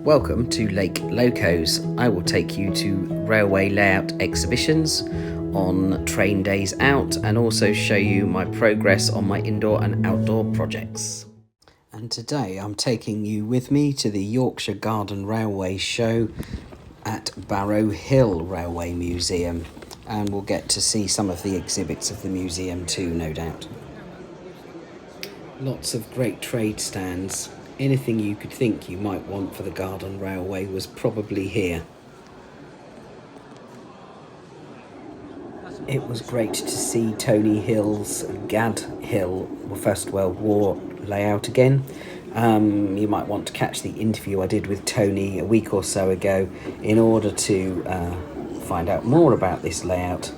Welcome to Lake Locos. I will take you to railway layout exhibitions on train days out and also show you my progress on my indoor and outdoor projects. And today I'm taking you with me to the Yorkshire Garden Railway show at Barrow Hill Railway Museum, and we'll get to see some of the exhibits of the museum too, no doubt. Lots of great trade stands. Anything you could think you might want for the Garden Railway was probably here. It was great to see Tony Hill's Gad Hill First World War layout again. You might want to catch the interview I did with Tony a week or so ago in order to find out more about this layout.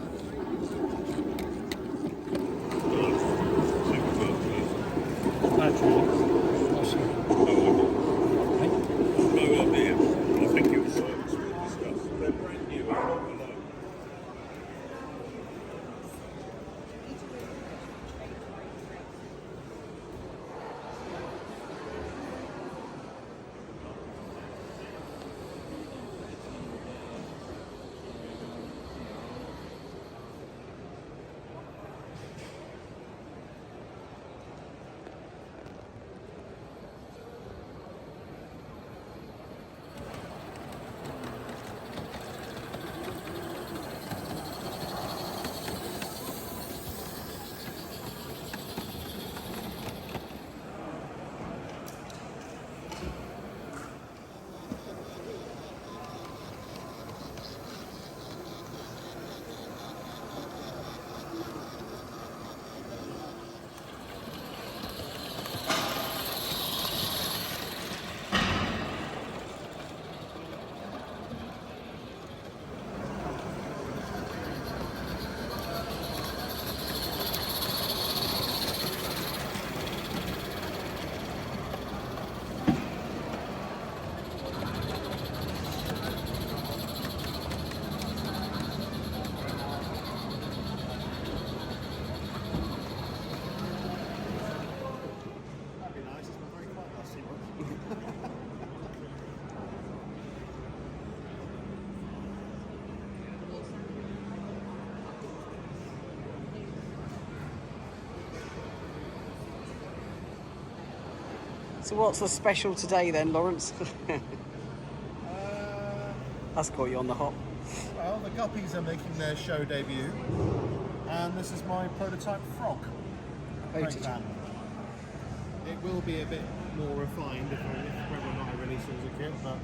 So what's the special today then, Lawrence? That's caught you on the hop. Well, the guppies are making their show debut, and this is my prototype frog. Brake van. It will be a bit more refined if whether or not I release it as a kit, but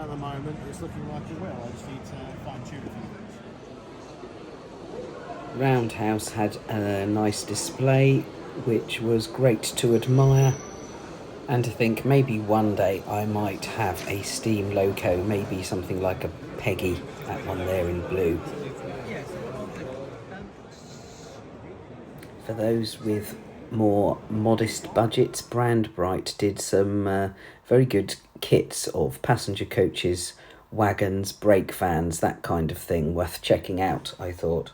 at the moment it's looking like it will. I just need to fine tune a few things. Roundhouse had a nice display which was great to admire, and to think maybe one day I might have a steam loco, maybe something like a Peggy, that one there in blue. For those with more modest budgets, Brandbright did some very good kits of passenger coaches, wagons, brake vans, that kind of thing, worth checking out, I thought.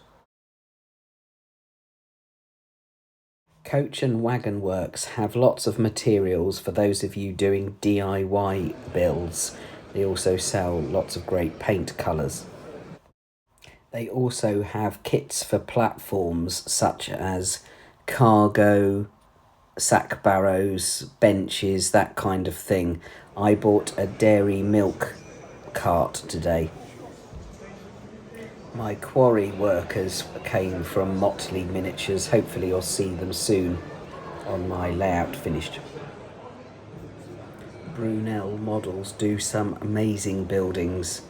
Coach and Wagon Works have lots of materials for those of you doing DIY builds. They also sell lots of great paint colours. They also have kits for platforms such as cargo, sack barrows, benches, that kind of thing. I bought a dairy milk cart today. My quarry workers came from Motley Miniatures. Hopefully you'll see them soon on my layout finished. Brunel Models do some amazing buildings.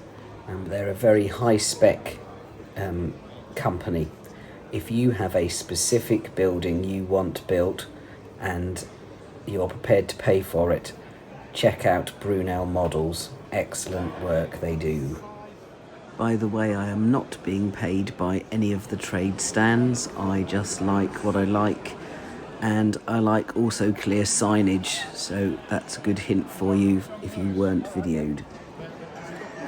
They're a very high spec company. If you have a specific building you want built and you're prepared to pay for it, check out Brunel Models. Excellent work they do. By the way, I am not being paid by any of the trade stands. I just like what I like, and I like also clear signage, so that's a good hint for you if you weren't videoed.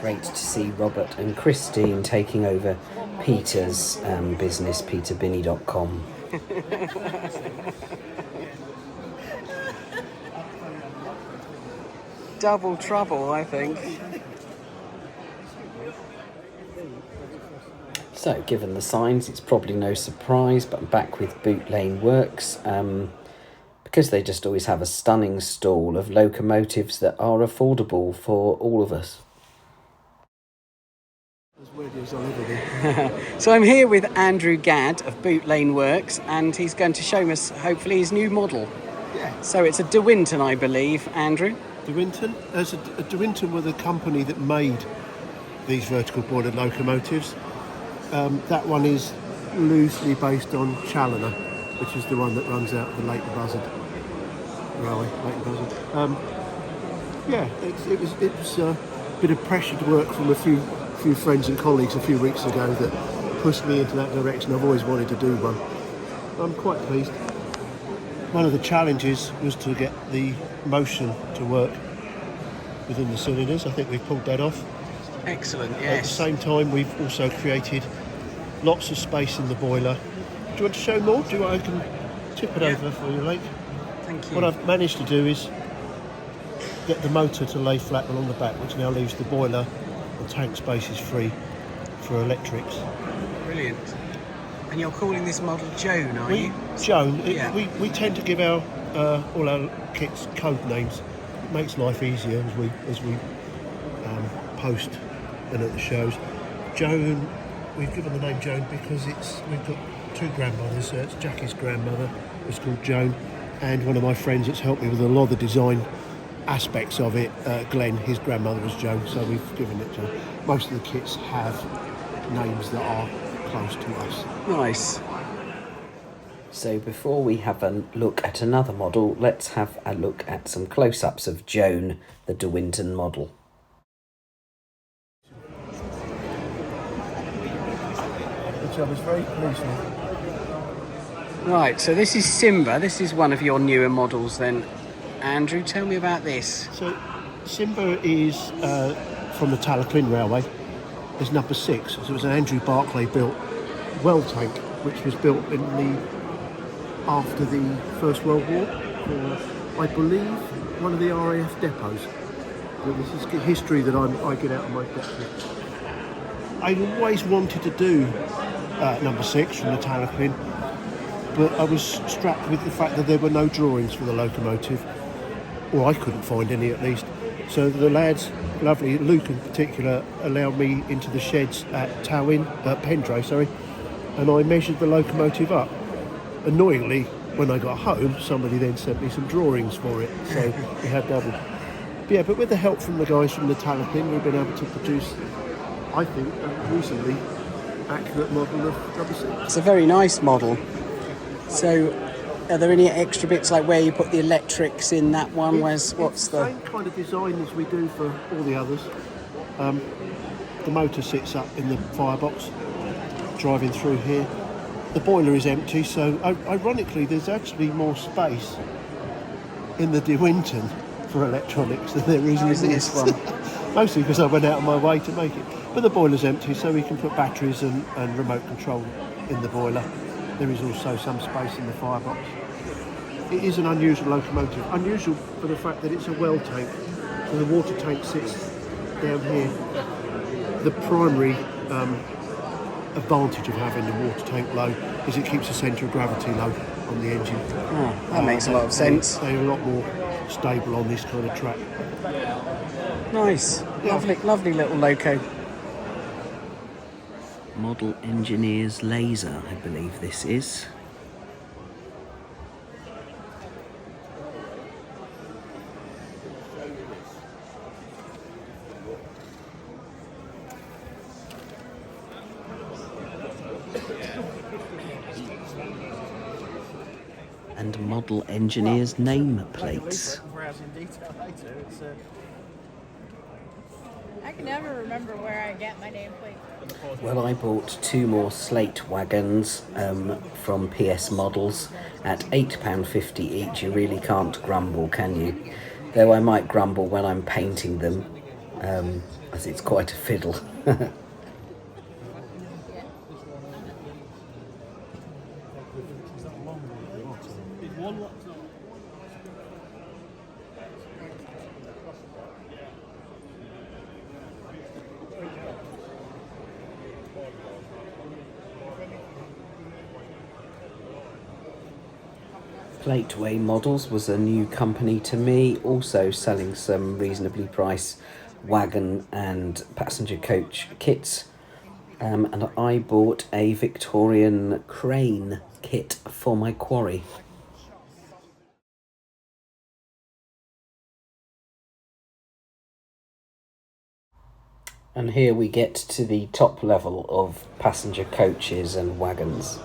Great to see Robert and Christine taking over Peter's business, peterbinney.com. double trouble, I think. So, given the signs, it's probably no surprise, but I'm back with Boot Lane Works, because they just always have a stunning stall of locomotives that are affordable for all of us. So I'm here with Andrew Gadd of Boot Lane Works, and he's going to show us, hopefully, his new model. Yeah. So it's a De Winton, I believe, Andrew. De Winton? De Winton were the company that made these vertical boarded locomotives. That one is loosely based on Challoner, which is the one that runs out of the Leighton Buzzard Railway. Leighton Buzzard. It was a bit of pressure to work from a few friends and colleagues a few weeks ago that pushed me into that direction. I've always wanted to do one. I'm quite pleased. One of the challenges was to get the motion to work within the cylinders. I think we've pulled that off. Excellent, yes. At the same time, we've also created lots of space in the boiler. Do you want to show more? Do you want I can tip it over for you, Lake? Thank you. What I've managed to do is get the motor to lay flat along the back, which now leaves the boiler and tank spaces free for electrics. Brilliant. And you're calling this model Joan, are you? Joan. Yeah. We tend to give our all our kits code names. It makes life easier as we post and at the shows. Joan, we've given the name Joan because we've got two grandmothers. It's Jackie's grandmother, who's called Joan, and one of my friends that's helped me with a lot of the design aspects of it, Glenn, his grandmother was Joan, so we've given it Joan. Most of the kits have names that are close to us. Nice. So before we have a look at another model, let's have a look at some close-ups of Joan, the De Winton model. Which I was very pleased with. Right, so this is Simba. This is one of your newer models then. Andrew, tell me about this. So Simba is from the Talaclin Railway. It's number 6. So it was an Andrew Barclay built well tank, which was built after the First World War for, I believe, one of the RAF depots. But this is history that I get out of my book. I always wanted to do number 6 from the Talaclin, but I was struck with the fact that there were no drawings for the locomotive, or I couldn't find any at least. So the lads, lovely, Luke in particular, allowed me into the sheds at Pendray, and I measured the locomotive up. Annoyingly, when I got home, somebody then sent me some drawings for it, so we had double. But with the help from the guys from the Talaclin, we've been able to produce, I think, a reasonably accurate model of number 6. It's a very nice model. So, are there any extra bits like where you put the electrics in that one? It's the same kind of design as we do for all the others. The motor sits up in the firebox, driving through here. The boiler is empty, so ironically there's actually more space in the De Winton for electronics than there is in this one. Mostly because I went out of my way to make it. But the boiler's empty, so we can put batteries and remote control in the boiler. There is also some space in the firebox. It is an unusual locomotive. Unusual for the fact that it's a well tank. So the water tank sits down here. The primary advantage of having the water tank low is it keeps the centre of gravity low on the engine. Oh, that makes a lot of sense. They're a lot more stable on this kind of track. Nice. Yeah. Lovely little loco. Model Engineer's Laser, I believe this is. And Model Engineer's name plates. I can never remember where I get my nameplate. Well, I bought 2 more slate wagons from PS Models at £8.50 each. You really can't grumble, can you? Though I might grumble when I'm painting them, as it's quite a fiddle. Plateway Models was a new company to me, also selling some reasonably priced wagon and passenger coach kits. And I bought a Victorian crane kit for my quarry. And here we get to the top level of passenger coaches and wagons.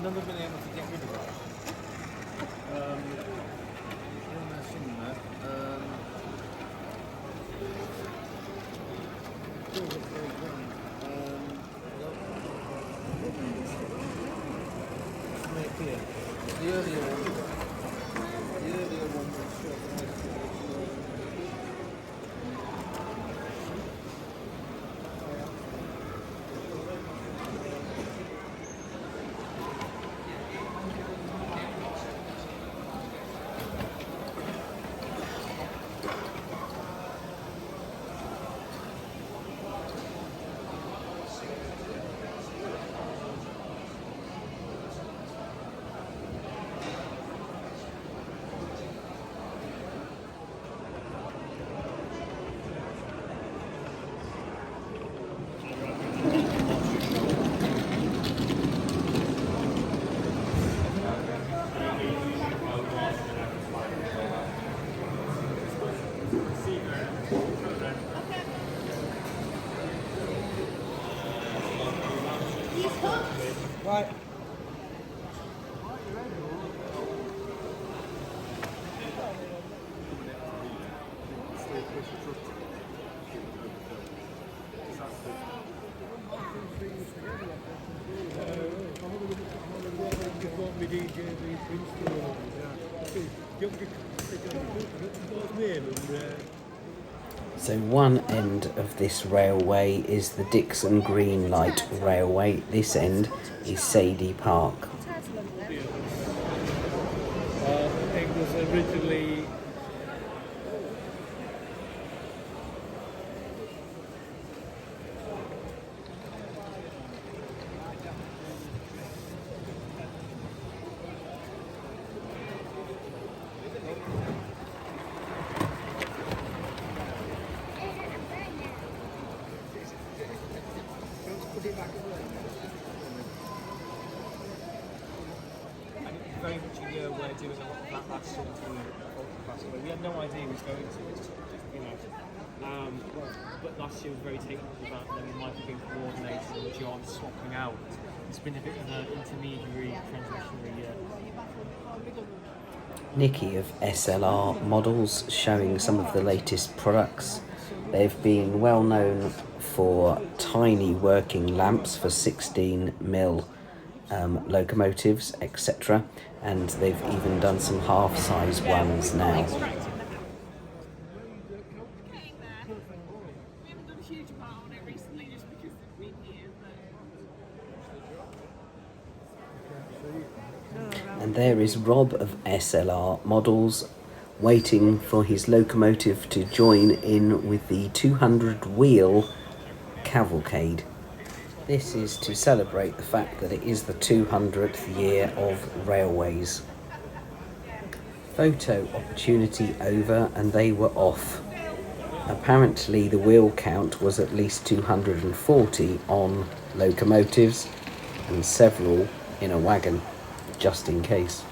Never been able to get rid of it. The earlier one was right. So one end of this railway is the Dixon Green Light Railway. This end is Sadie Park. It was originally very much a year where doing a lot of that last sort of ultra. We had no idea he was going to, just, you know. But last year was very taken up about, and then we might have been coordinating the jobs, swapping out. It's been a bit of an intermediary, transitionary year. Nikki of SLR Models showing some of the latest products. They've been well known for tiny working lamps for 16mm locomotives, etc. And they've even done some half-size ones now. And there is Rob of SLR Models waiting for his locomotive to join in with the 200-wheel cavalcade. This is to celebrate the fact that it is the 200th year of railways. Photo opportunity over and they were off. Apparently the wheel count was at least 240 on locomotives and several in a wagon, just in case.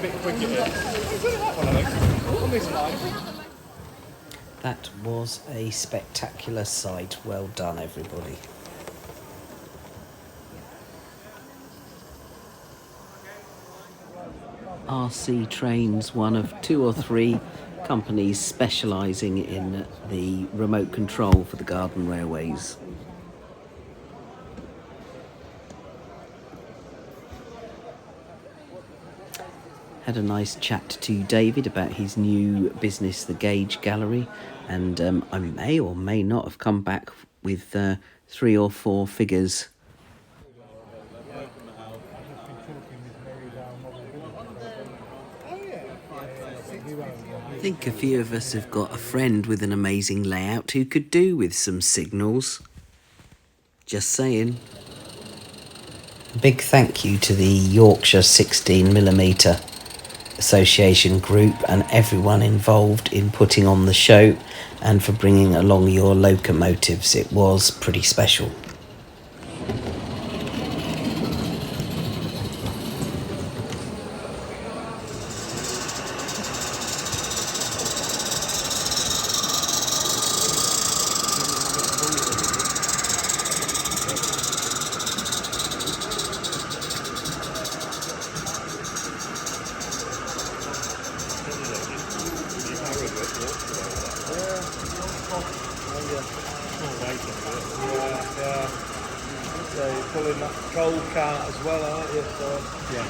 bit quick it is. On this line. That was a spectacular sight. Well done, everybody. RC Trains, one of 2 or 3 companies specialising in the remote control for the garden railways. Had a nice chat to David about his new business, the Gauge Gallery, and I may or may not have come back with 3 or 4 figures. I think a few of us have got a friend with an amazing layout who could do with some signals. Just saying. A big thank you to the Yorkshire 16mm Association group and everyone involved in putting on the show and for bringing along your locomotives. It was pretty special. So you're pulling that coal cart as well, aren't you? So, yeah.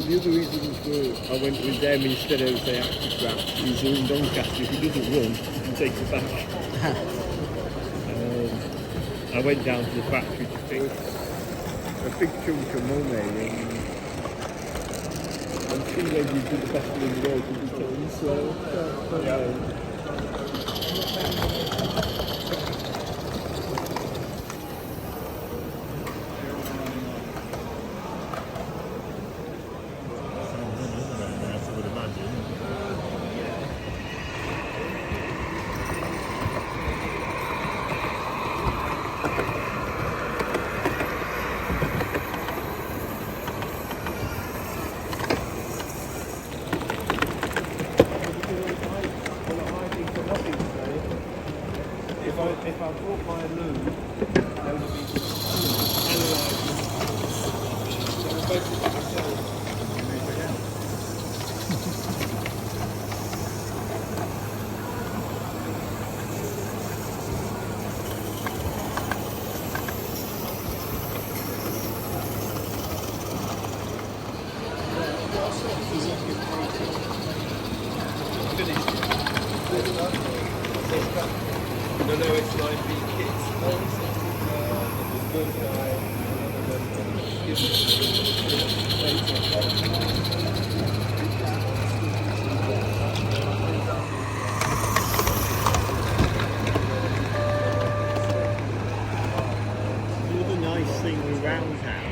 The other reason for I went with them instead of the Actigraph is in Doncaster. If he doesn't run, you can take it back. I went down to the factory to fix a big chunk of money, and two ladies did the best in the world to be done, so yeah. if I brought my loom, there would be analysing. So we're basically myself. No, it's like the kids. The one guy, Another nice thing with Roundhouse.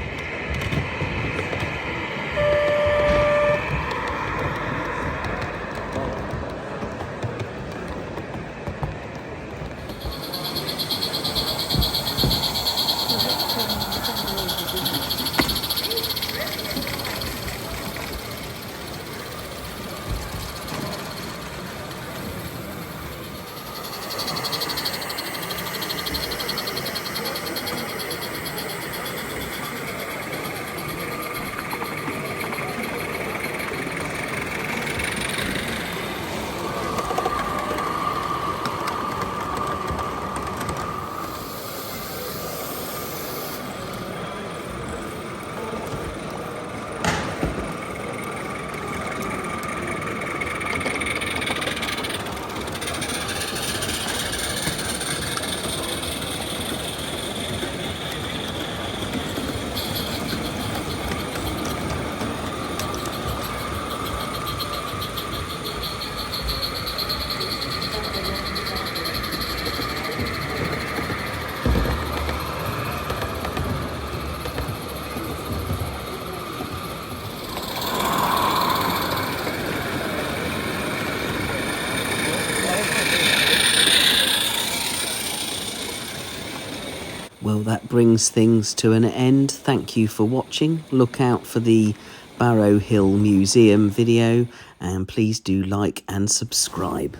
Well, that brings things to an end. Thank you for watching. Look out for the Barrow Hill Museum video and please do like and subscribe.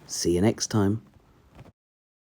See you next time.